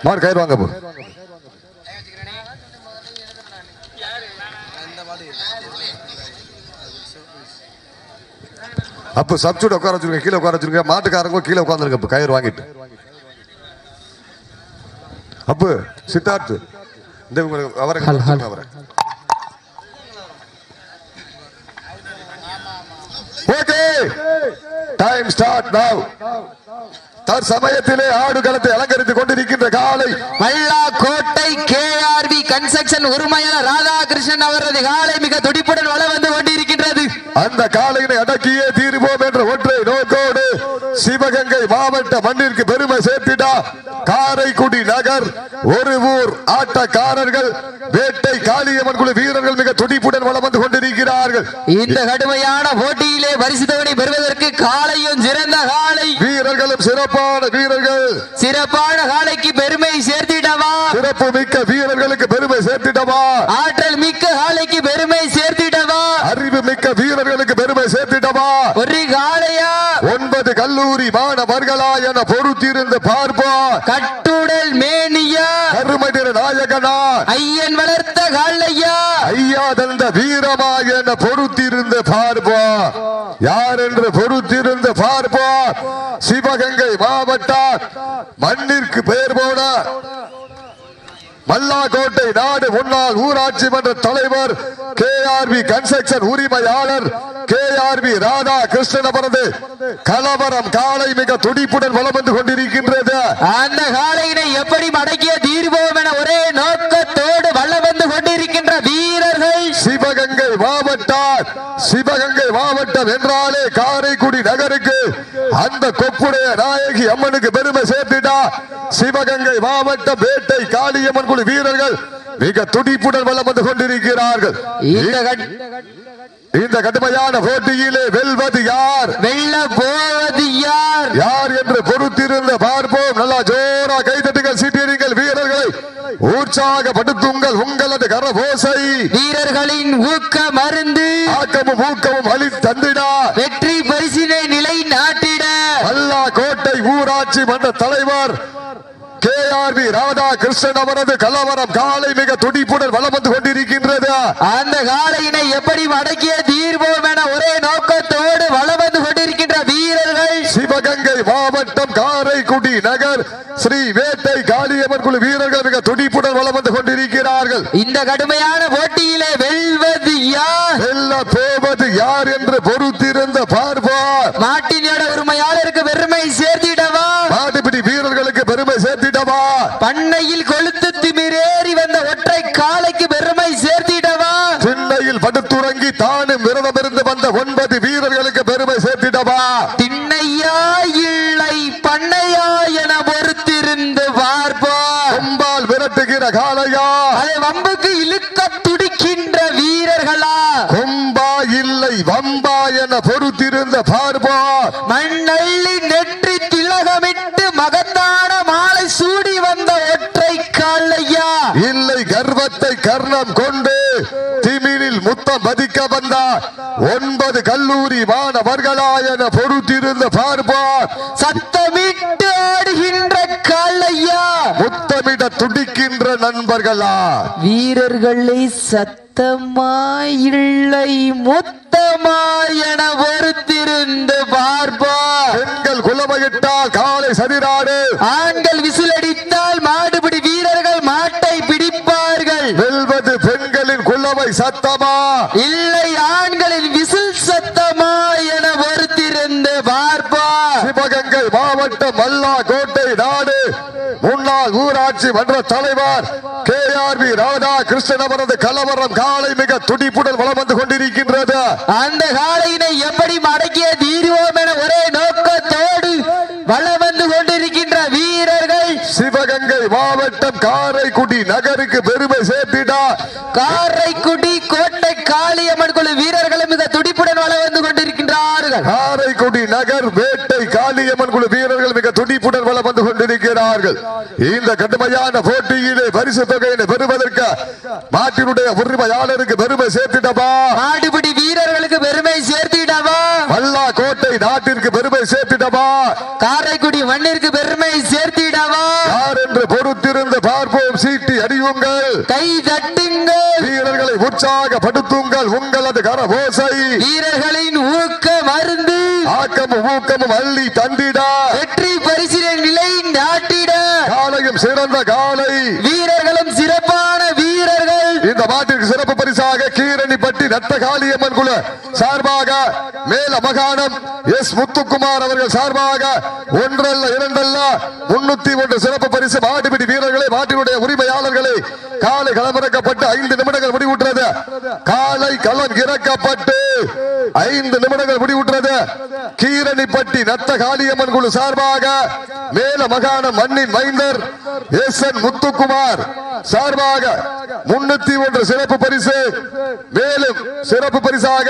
மாடு கயிறு வாங்க போ. அப்ப சப்ஸ்டியூட் உட்கார வச்சிருக்க, கீழே உட்கார வச்சிருக்க. மாட்டுக்காரங்க கீழே உட்காந்துருங்க கயிறு வாங்கிட்டு. அப்ப சித்தார்த்து இந்த அவரை அவரை ஓகே டைம் ஸ்டார்ட் நவ். தற்சமயத்திலே ஆடுகளத்தை அலங்கரித்துக் கொண்டிருக்கின்ற காலை மல்லாக்கோட்டை கேஆர்வி கன்ஸ்ட்ரக்ஷன் உரிமையாளர் ராதாகிருஷ்ணன் அவரது காலை மிக துடிப்புடன் வளம் வந்து கொண்டிருக்கின்றது. அந்த காலையினை அடக்கியே தீர்வோம் என்ற ஒற்றை நோக்கோடு சிவகங்கை மாவட்ட மண்ணிற்கு பெருமை சேர்த்திடா காரைக்குடி நகர் ஒரு ஊர் ஆட்டக்காரர்கள் வேட்டை காளியம்மன் குழு வீரர்கள் மிக துடிப்புடன் வளம் வந்து கொண்டிருக்கிறார்கள். இந்த கடுமையான போட்டியிலே பரிசுத்தவனை பெறுவதற்கு காலையும் சிறந்த காலை வீரர்களும் சிறப்பான வீரர்கள். சிறப்பான காலைக்கு பெருமை சேர்த்திடவா, சிறப்பு மிக்க வீரர்களுக்கு பெருமை சேர்த்திடவா, ஆற்றல் மிக்க காலைக்கு பெருமை சேர்த்திடவா, அறிவு மிக்க வீரர்களுக்கு பெருமை சேர்த்திடவா. ஒரு காலையா 9 கல்லூரி மாணவர்களா என பொறுத்திருந்து பார்ப்பா. கட்டுடல் மேனியா கருமதிர நாயகனா ஐயன் வளர்த்த காலையா ஐயா தந்த வீரமா என பொறுத்திருந்து பார்ப்பா. யார் என்று பொறுத்திருந்து பார்ப்பா. சிவகங்கை மாவட்டம் மண்ணிற்கு பெயர் போன மல்லாக்கோட்டை நாடு முன்னாள் ஊராட்சி மன்ற தலைவர் கேஆர்வி கன்ஸ்ட்ரக்ஷன் உரிமையாளர் கேஆர்வி ராதா கிருஷ்ணன் அவரது கலவரம் காலை மிக துடிப்புடன் வலம் வந்து கொண்டிருக்கின்றது. அந்த காலையினை எப்படி மடக்கிய தீர்வோம் என ஒரே நோக்கத்தோடு வலம் வந்து கொண்டிருக்கின்ற வீரர்கள் சிவகங்கை மாவட்டம். சிவகங்கை மாவட்டம் என்றாலே காரைக்குடி நகருக்கு அந்த கொப்புடைய நாயகி அம்மனுக்கு பெருமை சேர்த்திட்டா. சிவகங்கை மாவட்டம் வேட்டை காளியம்மன் குழு வீரர்கள் மிக துடிப்புடன் வலம் வந்து கொண்டிருக்கிறார்கள். இந்த கடுமையான போட்டியிலே வெல்வது யார், வெல்ல போவது யார், யார் என்று பொறுத்திருந்து பார்ப்போம். நல்லா ஜோரா கைதட்டுங்கள், சீட்டியடிங்கள், வீரர்களை உற்சாகப்படுத்துங்கள். உங்களது கரபோசை வீரர்களின் ஊக்க மருந்து ஆக்கமும் ஊக்கமும் அளி தந்திடா வெற்றி பரிசினை நிலை நாட்டிட மல்லாக்கோட்டை ஊராட்சி மன்ற தலைவர் கேஆர்வி ராதா கிருஷ்ணன் அவரது கலவரம் காலை மிக துடிப்புடன் வலம் வந்து கொண்டிருக்கின்றது. அந்த காலையினை எப்படி அடக்கிய தீர்வோம் என ஒரே நோக்கத்தோடு வலம் வந்து கொண்டிருக்கின்ற வீரர்கள் சிவகங்கை மாவட்டம் காரைக்குடி நகர் ஸ்ரீ வேட்டை காளியம்மன் குழு வீரர்கள் மிக துடிப்புடன் வலம் வந்து கொண்டிருக்கிறார்கள். இந்த கடுமையான போட்டியிலே வெல்வது யார், வெல்ல போவது யார் என்று பொறுத்திருந்த பார்ப்பார். மாட்டினோட உரிமையாளருக்கு பெருமை சேர்த்திடவா, மாட்டுப்பிடி வீரர்களுக்கு பெருமை சேர்த்திடவா, பண்ணையில் கொளுத்து திமிரேறி வந்த ஒற்றை காலைக்கு பெருமை சேர்த்திடவா, திண்ணையில் படுத்துறங்கி தானும் விரதம் இருந்து வந்த 9 வீரர்களுக்கு பெருமை சேர்த்திடவா, திண்ணையா இல்லை பண்ணையா என பொறுத்திருந்து பார்ப்பா, கொம்பால் விரட்டுகிற காலையா அதை வம்புக்கு இழுக்க துடிக்கின்ற வீரர்களா, கொம்பா இல்லை வம்பா என பொறுத்திருந்த பார்ப்பா, மண்ணள்ளி நெற்றி திலகமிட்டு மகத்தான மாலை சூடி வந்த ஒற்றை காலையா இல்லை கர்வத்தை கர்ணம் கொண்டு திமிழில் முத்தம் பதிக்க வந்த 9 கல்லூரி மாணவர்களா என பொறுத்திருந்த பார்ப்பார். சத்தமிட்டு ஆடுகின்ற காலையா முத்தமிட துடிக்கின்ற நண்பர்களா, வீரர்களை சத்தமாய் இல்லை முத்தமாய் என பொறுத்திருந்து பார்ப்பார். பெண்கள் குலமையிட்டால் காலை சரிராடு, ஆண்கள் விசிலடித்தால் மாடுபிடி வீரர்கள் மாட்டை பிடிப்பார்கள். வெல்வது பெண்களின் குலமை சத்தமா இல்லை ஆண்களின் விசில் சத்தமா என பொறுத்திருந்து பார்ப்பார். சிவகங்கை மாவட்டம் மல்லாக்கோட்டை நாடு முன்னாள் ஊராட்சி மன்ற தலைவர் கேஆர்வி ராதா கிருஷ்ணன் அவரது கலவரம் காலை மிக துடிப்புடன் வலம் வந்து கொண்டிருக்கின்றது. அந்த காலையினை எப்படி மடக்கிய தீர்வோம் என ஒரே நோக்கத்தோடு வலம் வந்து கொண்டிருக்கின்ற வீரர்கள் சிவகங்கை மாவட்டம் காரைக்குடி நகருக்கு பெருமை சேர்த்திடா. காரைக்குடி கோட்டை காளியம்மன் குழு வீரர்களும் மிக துடிப்புடன் வலம் வந்து கொண்டிருக்கின்ற கொண்டிருக்கின்றார்கள். காரைக்குடி நகர் வேட்டை காளியம்மன் குழு வீரர்கள் மிக துடிப்புடன் வளம் வந்து கொண்டிருக்கிறார்கள். இந்த கடுமையான போட்டியிலே பரிசு தொகையினை பெறுவதற்கு மாட்டினுடைய உரிமையாளருக்கு பெருமை சேர்த்திடவா, மாடுபிடி வீரர்களுக்கு பெருமை சேர்த்திடவா, மல்லா கோட்டை நாட்டிற்கு பெருமை சேர்த்திடவா, காரைக்குடி மண்ணிற்கு பெருமை சேர்த்திடவா, யார் என்று பொறுத்திருந்து பார்ப்போம். சீட்டி அடியுங்கள், கை தட்டுங்கள், வீரர்களை உற்சாகப்படுத்துங்கள். உங்களது கரபோசை வீரர்களின் ஊக்க மருந்து ஆக்கமும் ஊக்கமும் அள்ளி தந்திட வெற்றி பரிசிலை நிலை நாட்டிட காலையும் சிறந்த காலை வீரர்களும் சிறப்பான வீரர்கள். இந்த மாட்டிற்கு சிறப்பு பரிசாக கீரணிப்பட்டி ரத்த காளியம்மன் குழு சார்பாக மேல மகாணம் எஸ் முத்துக்குமார் அவர்கள் சார்பாக ஒன்றல்ல இரண்டல்ல 301 சிறப்பு பரிசு மாட்டுப்பிடி வீரர்களை மாட்டினுடைய உரிமையாளர்களை காலை களமிறக்கப்பட்டு 5 நிமிடங்கள் முடிவுற்றது. காலை களம் இறக்கப்பட்டு 5 நிமிடங்கள் முடிவுற்றது. கீரணிப்பட்டி நத்த காளியம்மன் குழு சார்பாக மேல மகாணம் மண்ணின் மைந்தர் எஸ் என் முத்துக்குமார் சார்பாக 301 சிறப்பு பரிசு. மேலும் சிறப்பு பரிசாக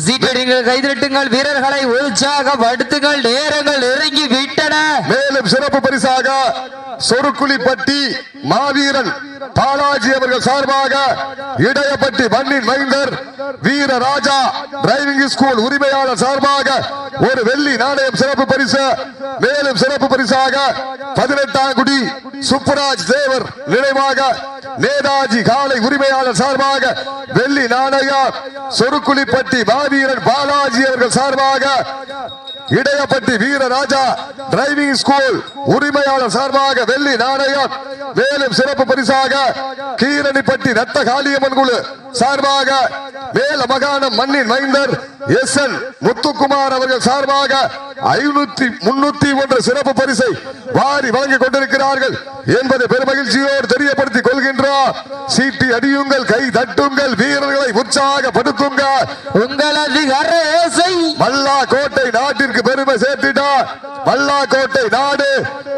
சீட்டடிங்கள், கைதட்டுங்கள், வீரர்களை உற்சாகப்படுத்துங்கள். நேரங்கள் நெருங்கி விட்டன. மேலும் சிறப்பு பரிசாக சொருக்குழிப்பட்டி மாவீரன் பாலாஜி அவர்கள் சார்பாக இடையப்பட்டி மண்ணின் மைந்தர் வீரராஜா டிரைவிங் ஸ்கூல் உரிமையாளர் சார்பாக ஒரு வெள்ளி நாணயம் சிறப்பு பரிசு. மேலும் சிறப்பு பரிசாக 18ஆம் குடி சுப்புராஜ் தேவர் நினைவாக நேதாஜி காலை உரிமையாளர் சார்பாக வெள்ளி நாணயம். சொருக்குழிப்பட்டி மாவீரன் பாலாஜி அவர்கள் சார்பாக இடையப்பட்டி வீரராஜா டிரைவிங் ஸ்கூல் உரிமையாளர் சார்பாக வெள்ளி நாணயம். மேலும் சிறப்பு பரிசாக கீரணிப்பட்டி ரத்த காளியம்மன் குழு சார்பாக மேல மகாணம் மண்ணின் மைந்தர் எஸ் என் முத்துக்குமார் அவர்கள் சார்பாக 301 சிறப்பு பரிசை வாரி வழங்கிக் கொண்டிருக்கிறார்கள் என்பதை பெருமகிழ்ச்சியோடு தெரியப்படுத்திக் கொள்கின்றோம். சீட்டி அடியுங்கள், கை தட்டுங்கள், வீரர்களை உற்சாகப்படுத்துங்கள். உங்களது கரேசை மல்லா கோட்டை நாட்டிற்கு பெருமை சேர்த்திட்டார். மல்லா கோட்டை நாடு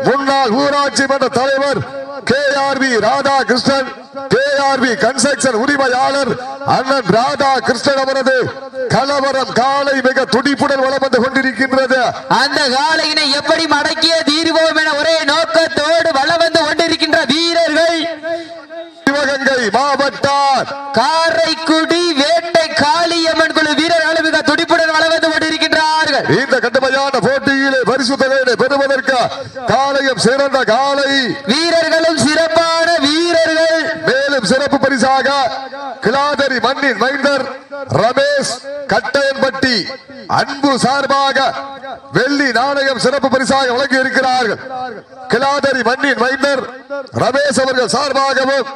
முன்னாள் ஊராட்சி மன்ற தலைவர் KRV ராதாகிருஷ்ணன், KRV கன்ஸ்ட்ரக்ஷன் உரிமையாளர் அண்ணன் ராதாகிருஷ்ணன் அவரது கலவரம் காலை மிக துடிப்புடன் வளம் வந்து கொண்டிருக்கின்றது. அந்த காலையினை எப்படி மடக்கிய தீர்வோம் என ஒரே நோக்கத்தோடு வளம் வந்து கொண்டிருக்கின்ற வீரர்கள் சிவகங்கை மாவட்டம் காரைக்குடி வேட்டை காளியம்மன் குழு வீரர்கள் மிக துடிப்புடன் வளம் வந்து கொண்டிருக்கின்றார்கள். இந்த கடுமையான போட்டியிலே பரிசு தொகையினை பெறுவதற்கு காலையும் சிறந்த காலை வீரர்களும் சிறப்பான வீரர்கள். மேலும் சிறப்பு பரிசாக கிளாதரி மண்ணின் மைந்தர் ரமேஷ் கட்டையன்பட்டி அன்பு சார்பாக வெள்ளி நாணயம் சிறப்பு பரிசாக வழங்கி இருக்கிறார்கள். கிளாதரி மண்ணின் மைந்தர் ரமேஷ் அவர்கள் சார்பாகவும்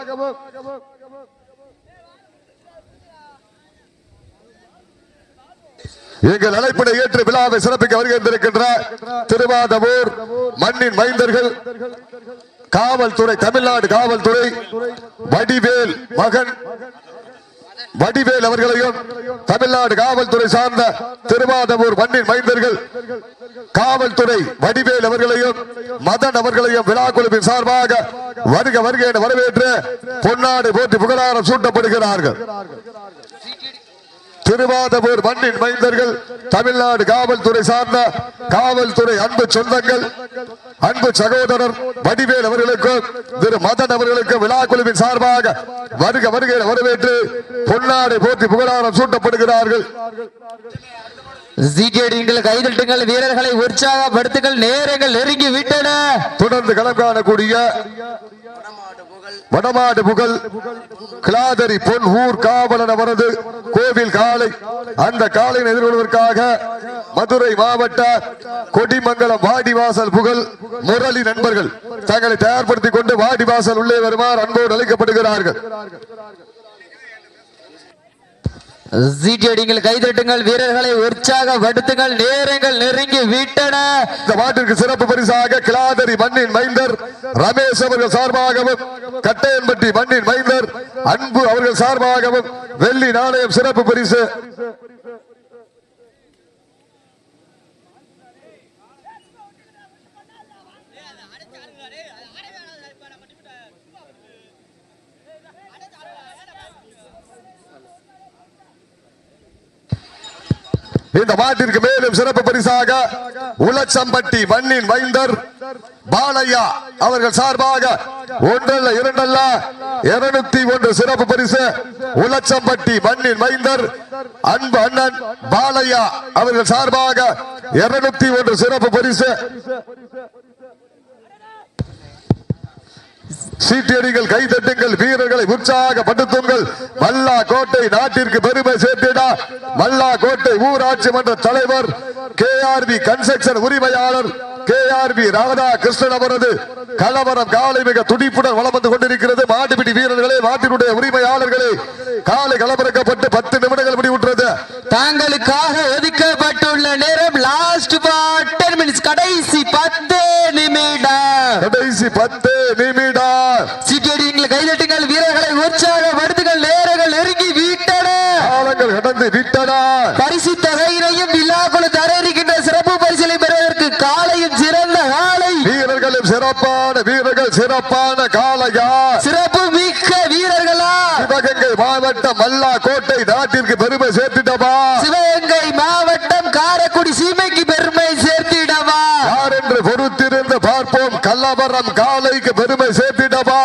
எங்கள் அழைப்பினை ஏற்று விழாவை சிறப்பிக்க வருகின்ற திருவாதவூர் மண்ணின் மைந்தர்கள் காவல்துறை, தமிழ்நாடு காவல்துறை வடிவேல் மகன் வடிவேல் அவர்களையும், தமிழ்நாடு காவல்துறை சார்ந்த திருவாதவூர் மண்ணின் மைந்தர்கள் காவல்துறை வடிவேல் அவர்களையும் மதன் அவர்களையும் விழா குழுவின் சார்பாக வருக வருக என வரவேற்று பொன்னாடு போட்டி புகழாரம் சூட்டப்படுகிறார்கள். திருவாதவூர் மண்ணின் மைந்தர்கள் தமிழ்நாடு காவல்துறை சார்ந்த காவல்துறை அன்பு சொந்தங்கள், அன்பு சகோதரர் வடிவேல் அவர்களுக்கும் திரு மதன் அவர்களுக்கும் விழா குழுவின் சார்பாக வருக வருகை வரவேற்று பொன்னாடை போற்றி புகழாரம் சூட்டப்படுகிறார்கள். கைதட்டுங்கள், வீரர்களை உற்சாகப்படுத்துங்கள். நேரங்கள் நெருங்கி விட்டன. தொடர்ந்து களம் காணக்கூடிய வடமாடு புகழ் கிளாதரி பொன் ஊர் காவலன் அவரது கோவில் காலை. அந்த காலையை எதிர்கொள்வதற்காக மதுரை மாவட்ட கொடிமங்கலம் வாடிவாசல் புகழ் முரளி நண்பர்கள் தங்களை தயார்படுத்திக் கொண்டு வாடிவாசல் உள்ளே வருமாறு அன்போடு அழைக்கப்படுகிறார்கள். கைதட்டுங்கள், வீரர்களை உற்சாகப்படுத்துங்கள். நேரங்கள் நெருங்கி விட்டன. இந்த மாட்டிற்கு சிறப்பு பரிசாக கிளாதரி மண்ணின் மைந்தர் ரமேஷ் அவர்கள் சார்பாகவும் கட்டையன்பட்டி மண்ணின் மைந்தர் அன்பு அவர்கள் சார்பாகவும் வெள்ளி நாணயம் சிறப்பு பரிசு. இந்த மாட்டிற்கு மேலும் சிறப்பு பரிசாக உலச்சம்பட்டி மண்ணின் மைந்தர் பாலையா அவர்கள் சார்பாக ஒன்றல்ல இரண்டல்ல 201 சிறப்பு பரிசு. உலச்சம்பட்டி மண்ணின் மைந்தர் அன்பு அண்ணன் பாலையா அவர்கள் சார்பாக 201 சிறப்பு பரிசு. சீட்டியடிகள், கைதட்டுங்கள், வீரர்களை உற்சாகப்படுத்துங்கள். மல்லா கோட்டை நாட்டிற்கு பெருமை சேர்த்திட மல்லா கோட்டை ஊராட்சி மன்ற தலைவர் KRB கன்ஸ்ட்ரக்ஷன் உரிமையாளர் KRB ராதா கிருஷ்ணன் அவரது கலவரம் காலை மிக துடிப்புடன் வளம் வந்து கொண்டிருக்கிறது. மாட்டுப்பிடி வீரர்களே, மாட்டினுடைய உரிமையாளர்களே, காலை கலவரக்கப்பட்டு 10 நிமிடங்கள் முடிவுற்றது. தாங்களுக்காக ஒதுக்கப்பட்டுள்ள நேரம் லாஸ்ட் 10 மினிட்ஸ், கடைசி 10 நிமிடம். கடைசி 10 நிமிடம். சீட்டியடிகள், கைதட்டுங்கள், வீரர்களை உற்சாகப்படுத்துங்கள். நேரங்கள் நெருங்கி விட்டன, காலங்கள் கடந்து விட்டன. பரிசு தொகையினையும் விழாக்குழு தர இருக்கின்ற சிறப்பு பரிசிலை பெறுவதற்கு காலையும் சிறந்த காலை, வீரர்களும் சிறப்பான வீரர்கள், சிறப்பான காலையா, சிறப்பு மிக்க வீரர்களா. சிவகங்கை மாவட்டம் மல்லா கோட்டை நாட்டிற்கு பெருமை சேர்த்திடவா, சிவகங்கை மாவட்டம் காரைக்குடி சீமைக்கு பெருமை சேர்த்திடவா, யார் என்று பொறுத்திருந்து பார்ப்போம். கல்லவரம் காலைக்கு பெருமை சேர்த்திடவா,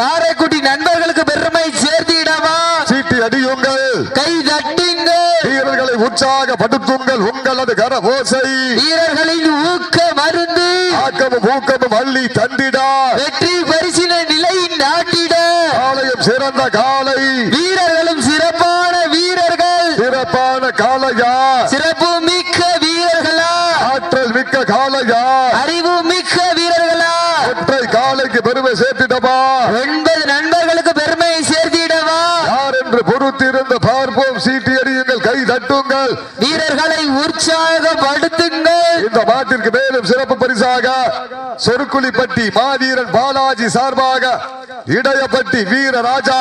காரைக்குடி நண்பர்களுக்கு பெருமை சேர்த்திடவா. சீட்டி அடியுங்கள், கை தட்டுங்கள், வீரர்களை உற்சாகப்படுத்துங்கள். உங்களது கர ஓசை வீரர்களின் ஊக்க மருந்து, ஆக்கமும் ஊக்கமும் அள்ளி தந்திடா, வெற்றி பரிசின நிலை நாட்டிட. காலையும் சிறந்த காலை, வீரர்களும் சிறப்பான வீரர்கள், சிறப்பான காலையா, சிறப்பு மிக்க வீரர்களா, ஆற்றல் மிக்க காலையா, அறிவு மிக்க வீரர்களா. ஒற்றை காலைக்கு பெருமை சேர்த்திடவா, 9 நண்பர்களுக்கு பெருமை சேர்த்திடவா. யார் என்று பொறுத்திருந்து பார்ப்போம். சீட்டி அடியுங்கள், கை தட்டுங்கள், வீரர்களை உற்சாகப்படுத்துங்கள். இந்த மாட்டிற்கு மேலும் சிறப்பு பரிசாக சொருக்குழிப்பட்டி மாவீரன் பாலாஜி சார்பாக, இடையப்பட்டி வீரராஜா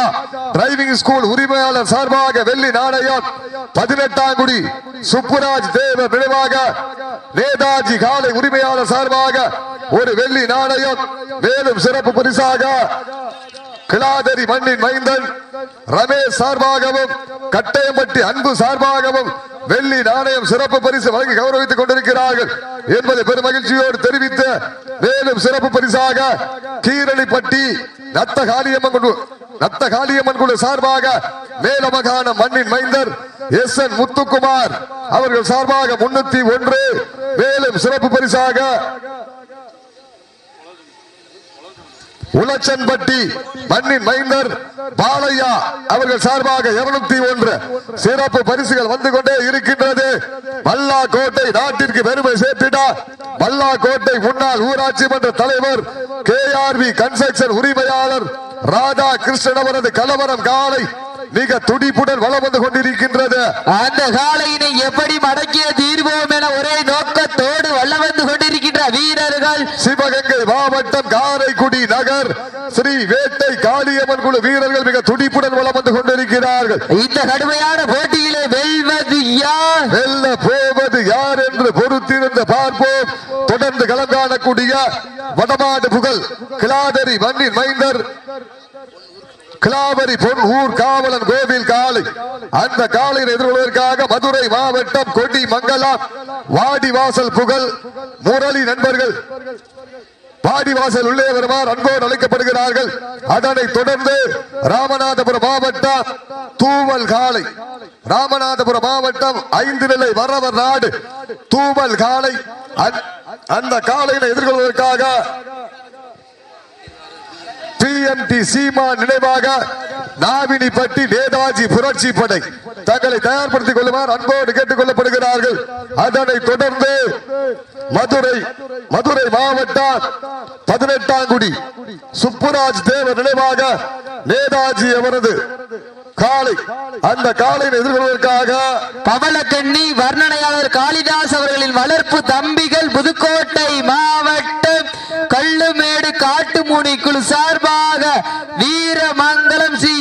டிரைவிங் ஸ்கூல் உரிமையாளர் சார்பாக வெள்ளி நாணயம், 18ஆம் குடி சுப்புராஜ் தேவர் நினைவாக நேதாஜி காலை உரிமையாளர் சார்பாக ஒரு வெள்ளி நாணயம். மேலும் சிறப்பு பரிசாக கிளாதரி மண்ணின் மைந்தன் ரமேஷ் சார்பாகவும் கட்டையம்பட்டி அன்பு சார்பாகவும் வெள்ளி நாணயம் சிறப்பு பரிசு வழங்கி கௌரவித்துக் கொண்டிருக்கிறார்கள் என்பதை பெருமகிழ்ச்சியோடு தெரிவித்து, மேலும் சிறப்பு பரிசாக கீரணிப்பட்டி நத்த காளியம்மன் குழு சார்பாக மேலமகான மண்ணின் மைந்தர் SN முத்துக்குமார் அவர்கள் சார்பாக 301. மேலும் சிறப்பு பரிசாக உலச்சன்பட்டி மண்ணின் மைந்தர் பாலையா அவர்கள் சார்பாக 201 சிறப்பு பரிசுகள் வந்து கொண்டே இருக்கின்றது. மல்லா கோட்டை நாட்டிற்கு பெருமை சேர்த்திட்டார். மல்லா கோட்டை முன்னாள் ஊராட்சி மன்ற தலைவர் KRB கன்ஸ்ட்ரக்ஷன் உரிமையாளர் ராதா கிருஷ்ணன் அவரது கலவரம் காலை மிக துடிப்புடன் வளம் வந்து கொண்டிருக்கின்றது. அந்த காலையினை எப்படி மடக்கிய தீர்வோம் என ஒரே நோக்கத்தோடு வளம் வந்து கொண்டிருக்கின்ற வீரர்கள் சிவகங்கை மாவட்டம் காரைக்குடி நகர் ஸ்ரீ வேட்டை காளியம்மன் குழு வீரர்கள் மிக துடிப்புடன் வளம் வந்து கொண்டிருக்கிறார்கள். இந்த கடுமையான போட்டியிலே வெல்வது யார், வெல்ல போவது யார் என்று பொறுத்திருந்து பார்ப்போம். தொடர்ந்து களம் காணக்கூடிய வடமாடு புகழ் கிளாதரி மண்ணின் மைந்தர் கிளாவரி பொன் ஊர் காவலன் கோவில் காலை, அந்த காலையில் எதிர்கொள்வதற்காக மதுரை மாவட்டம் கொடி மங்கலம் வாடிவாசல் புகழ் முரளி நண்பர்கள் வாடிவாசல் உள்ளே வருமாறு அன்போடு அழைக்கப்படுகிறார்கள். அதனைத் தொடர்ந்து ராமநாதபுரம் மாவட்டம் தூவல் காலை, ராமநாதபுரம் மாவட்டம் 5 நிலை வரவர் நாடு தூவல் காலை, அந்த காலையினை எதிர்கொள்வதற்காக TMT சீமா நினைவாக நாவினிப்பட்டி நேதாஜி புரட்சி படை தங்களை தயார்படுத்திக் கொள்ளுமாறு அன்போடு கேட்டுக் கொள்ளப்படுகிறார்கள். அதனைத் தொடர்ந்து மதுரை மாவட்டம் 18ஆம் குடி சுப்புராஜ் தேவர் நினைவாக நேதாஜி அவரது காலை, அந்த காலையை எதிர்கொள்வதற்காக பவளக்கண்ணி வர்ணனையாளர் காளிதாஸ் அவர்களின் வளர்ப்பு தம்பிகள் புதுக்கோட்டை மாவட்டம் கள்ளுமேடு காட்டுமூனி குழு சார்பாக வீரமங்கலம் சி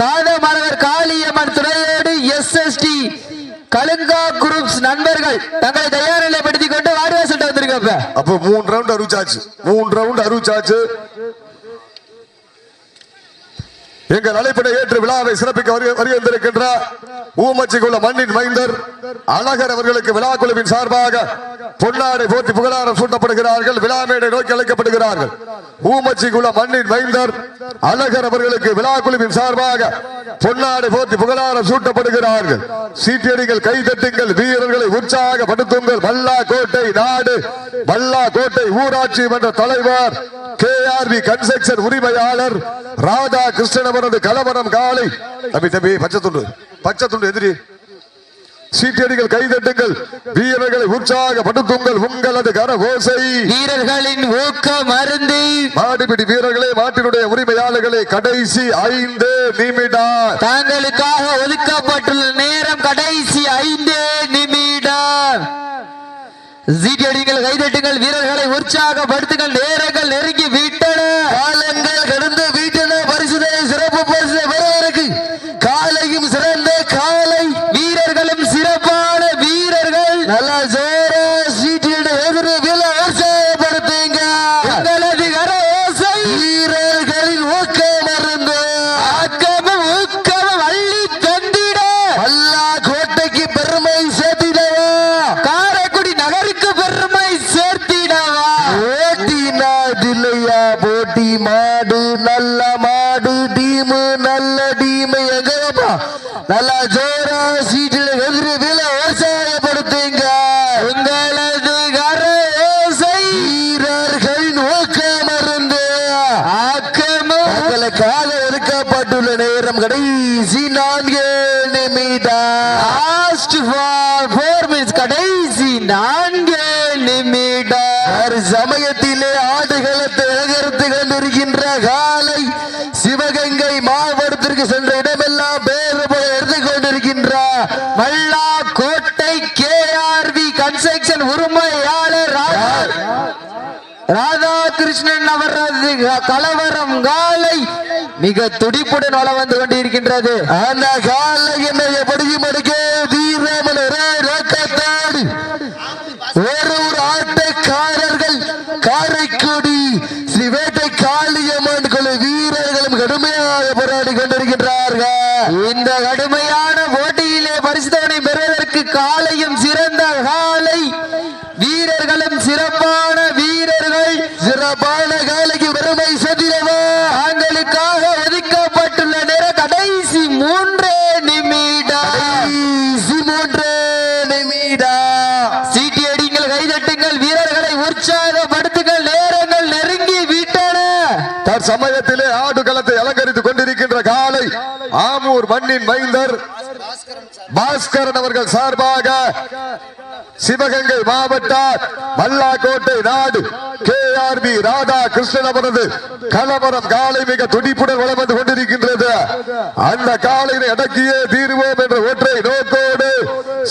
காதமானவர் காளியம்மன் துணையோடு SST கலுங்கா குரூப்ஸ் நண்பர்கள் தங்களை தயார் நிலைப்படுத்திக் கொண்டு வாடிவாசல் வந்திருக்க. அப்போ 3 ரவுண்ட் அறிவிச்சாச்சு. எங்கள் அழைப்பினை ஏற்று விழாவை சிறப்பிக்க வருகின்ற ஊமச்சிக்குள்ள மண்ணின் மைந்தர் அழகர் அவர்களுக்கு விழா குழுவின் சார்பாக பொன்னாடை போற்றி புகழாரம் சூட்டப்படுகிறார்கள். விழா மேடை நோக்கி அழைக்கப்படுகிறார்கள். ஊமச்சிக்குள்ள மண்ணின் மைந்தர் அழகர் அவர்களுக்கு விழா குழுவின் சார்பாக பொன்னாடை போற்றி புகழாரம் சூட்டப்படுகிறார்கள். சீட்டியடிகள், கைதட்டுங்கள், வீரர்களை உற்சாகப்படுத்துங்கள். மல்லா கோட்டை நாடு, மல்லா கோட்டை ஊராட்சி மன்ற தலைவர் KRV கன்ஸ்ட்ரக்ஷன் உரிமையாளர் ராதா கிருஷ்ணன் அவரது கலவரம் காலை. தம்பி பச்சை துண்டு எதிரி. சீட்டியடிகள், கைதட்டுங்கள், வீரர்களை உற்சாகப்படுத்துங்கள். உங்களது கரகோசை வீரர்களின் ஊக்கம் அருந்து. மாடுபிடி வீரர்களே, மாட்டினுடைய உரிமையாளர்களே, கடைசி 5 நிமிடம் தாங்களுக்காக ஒதுக்கப்பட்டுள்ள நேரம் கடைசி 5 நிமிடம். சீட்டியடிகள், கைதட்டுங்கள், வீரர்களை உற்சாகப்படுத்துங்கள். நேரங்கள் நெருங்கி விட்டன, காலங்கள் கடந்து விட்டன. பரிசுதை சிறப்பு பரிசு பெறுவதற்கு காலையும் சிறந்த காலை, வீரர்களும் சிறப்பான வீரர்கள். நல்ல ஜோர சீட்டியடி உற்சாகப்படுத்துங்க. உங்களது கரஓசை வீரர்களின் ஊக்கம் மருந்து. ஆக்கமும் ஊக்கமும் அள்ளி தந்திட மல்லா கோட்டைக்கு பெருமை சேர்த்திடவா, காரைக்குடி நகருக்கு பெருமை சேர்த்திடவா. ஓட்டி நாடில்லையா போட்டி மாடு, நல்ல மாடு டீமு, நல்ல டீமு. எங்கப்பா நல்ல ஜோரா சீட்டில் எதிரி விலை உற்சாகப்படுத்துங்க. உங்களது கரஓசை வீரர்களின் ஊக்கம் மருந்து. ஆக்கமும் உங்களுக்காக ஒதுக்கப்பட்டுள்ள நேரம் கடைசி 4 நிமிடம். லாஸ்ட் 4 minutes, கடைசி 4 நிமிடம். சமயத்திலே ஆடுகளத்தை அலங்கரித்து கொண்டிருக்கின்ற காலை சிவகங்கை மாவட்டத்திற்கு சென்ற இடமெல்லாம் பேரு போல எடுத்துக் கொண்டிருக்கின்ற மல்லா கோட்டை KRV கன்ஸ்ட்ரக்ஷன் உரிமையாளர் ராதாகிருஷ்ணன் அவரது கலவரம் காலை மிக துடிப்புடன் வளம் வந்து கொண்டிருக்கின்றது. அந்த காலை என்ன எப்படியும் எடுக்க தீரமன் ஒரே நோக்கத்தோடு ஒரு ஆட்டக்காரர்கள் காரைக்குடி ஸ்ரீ வேட்டை காளியம்மன் குழு வீரர்களும் கடுமையாக போராடி கொண்டிருக்கின்றார்கள். இந்த கடுமையான போட்டியிலே பரிசுத்தவனை பெறுவதற்கு காலையும் சிறந்த காலை, வீரர்களும் சிறப்பான வீரர்கள். சிறப்பான காலைக்கு பெருமை சென்றவா, தாங்களுக்காக ஒதுக்கப்பட்டுள்ள நேரம் கடைசி 3 நிமிடம். சீட்டியடிங்கள், கைதட்டுங்கள், வீரர்களை உற்சாகப்படுத்துங்கள். நேரங்கள் நெருங்கி விட்டன. தற்சமயத்திலே ஆடுகளத்தை அலங்கரித்துக் கொண்டிருக்கின்ற காலை ஆமூர் மண்ணின் மைந்தர் பாஸ்கரன் அவர்கள் சார்பாக சிவகங்கை மாவட்டம் மல்லாக்கோட்டை நாடு KRV ராதா கிருஷ்ணன் அவரது கலவரம் காலை மிக துடிப்புடன் வளம் வந்து கொண்டிருக்கின்றது. அந்த காலையை அடக்கியே தீர்வோம் என்ற ஒற்றை நோக்கோடு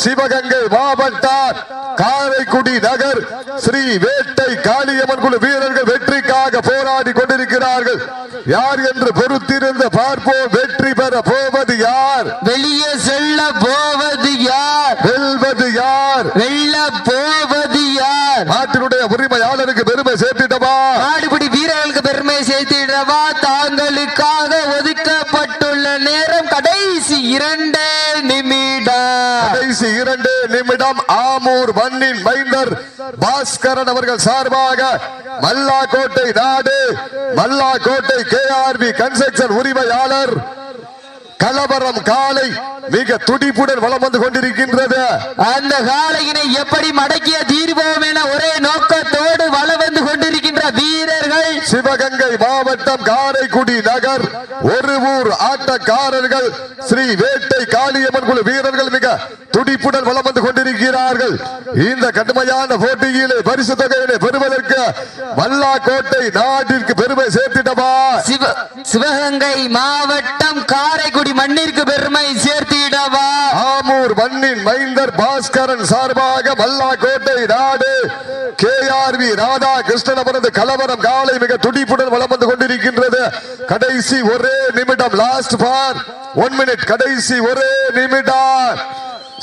சிவகங்கை மாவட்டம் காரைக்குடி நகர் ஸ்ரீ வேட்டை காளியம்மன் குழு வீரர்கள் வெற்றிக்காக போராடி கொண்டிருக்கிறார்கள். யார் என்று பொறுத்திருந்து பார்ப்போம். வெற்றி பெற போவது யார்? வெளியே செல்ல போவது யார்? வெல்வது யார்? வெல்ல போவது யார்? நாட்டினுடைய உரிமையாளருக்கு பெருமை சேர்த்திடவா, ஆடுபிடி வீரர்களுக்கு பெருமை சேர்த்திடவா. தாங்களுக்காக ஒதுக்கப்பட்டுள்ள நேரம் கடைசி 2 நிமிடம். கடைசி 2 நிமிடம். ஆமூர் மண்ணின் மைந்தர் பாஸ்கரன் அவர்கள் சார்பாக மல்லாக்கோட்டை நாடு, மல்லாக்கோட்டை KRV கன்ஸ்ட்ரக்ஷன் உரிமையாளர் கலவரம் காலை மிக துடிப்புடன் வளம் வந்து கொண்டிருக்கின்றது. அந்த காலையினை எப்படி மடக்கிய தீர்வோம் என ஒரே நோக்கத்தோடு வளம் வந்து கொண்டிருக்கின்ற வீரர்கள் சிவகங்கை மாவட்டம் காரைக்குடி நகர் ஒரு ஊர் ஆட்டக்காரர்கள் ஸ்ரீ வேட்டை காளியம்மன் குழு வீரர்கள் மிக துடிப்புடன் வளம் வந்து கொண்டிருக்கிறார்கள். இந்த கடுமையான போட்டியிலே பரிசு தொகையினை பெறுவதற்கு மல்லாக்கோட்டை நாட்டிற்கு பெருமை சேர்த்திடவா, சிவகங்கை மாவட்டம் காரைக்குடி மண்ணிற்கு பெருமை சேர்த்திடவா. ஆமூர் மண்ணின் மைந்தர் பாஸ்கரன் சார்பாக மல்லாக்கோட்டை நாடு KRV ராதா கிருஷ்ணன் அவரது கலவரம் காலை மிக துடிப்புடன் வளம் வந்து கொண்டிருக்கின்றது. கடைசி 1 நிமிடம். Last for 1 minute. கடைசி 1 நிமிடம்.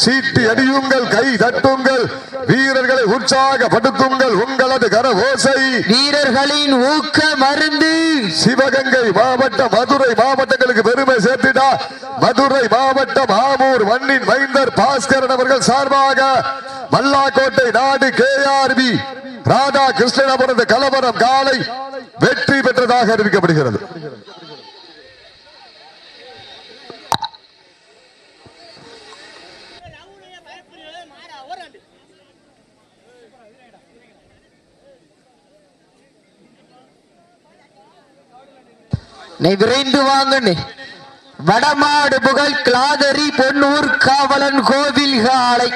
சீட்டி அடியுங்கள், கை தட்டுங்கள், வீரர்களை உற்சாகப்படுத்துங்கள். உங்களது கர ஓசை வீரர்களின் ஊக்க மருந்து. சிவகங்கை மாவட்டம் மதுரை மாவட்டங்களுக்கு பெருமை சேர்த்திடா. மதுரை மாவட்டம் ஆமூர் மண்ணின் மைந்தர் பாஸ்கரன் அவர்கள் சார்பாக மல்லாக்கோட்டை நாடு KRB ராதாகிருஷ்ணன் அவரது கலவரம் காலை வெற்றி பெற்றதாக அறிவிக்கப்படுகிறது. நீ விரைந்து வாங்க. வடமாடு புகழ் கிளாதரி பொன்னூர் காவலன் கோவில் காலை.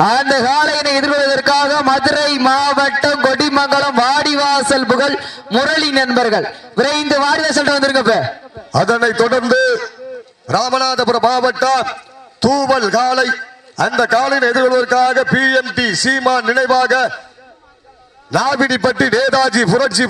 அந்த காலையினை எதிர்கொள்வதற்காக மதுரை மாவட்டம் கொடிமங்கலம் வாடிவாசல் புகழ் முரளி நண்பர்கள் விரைந்து வாடிவாசல் வந்திருக்க. அதனைத் தொடர்ந்து ராமநாதபுரம் மாவட்டம் தூவல் காலை. அந்த காலையினை எதிர்கொள்வதற்காக PMT சீமான் நினைவாக நாவிடிப்பட்டி நேதாஜி புரட்சி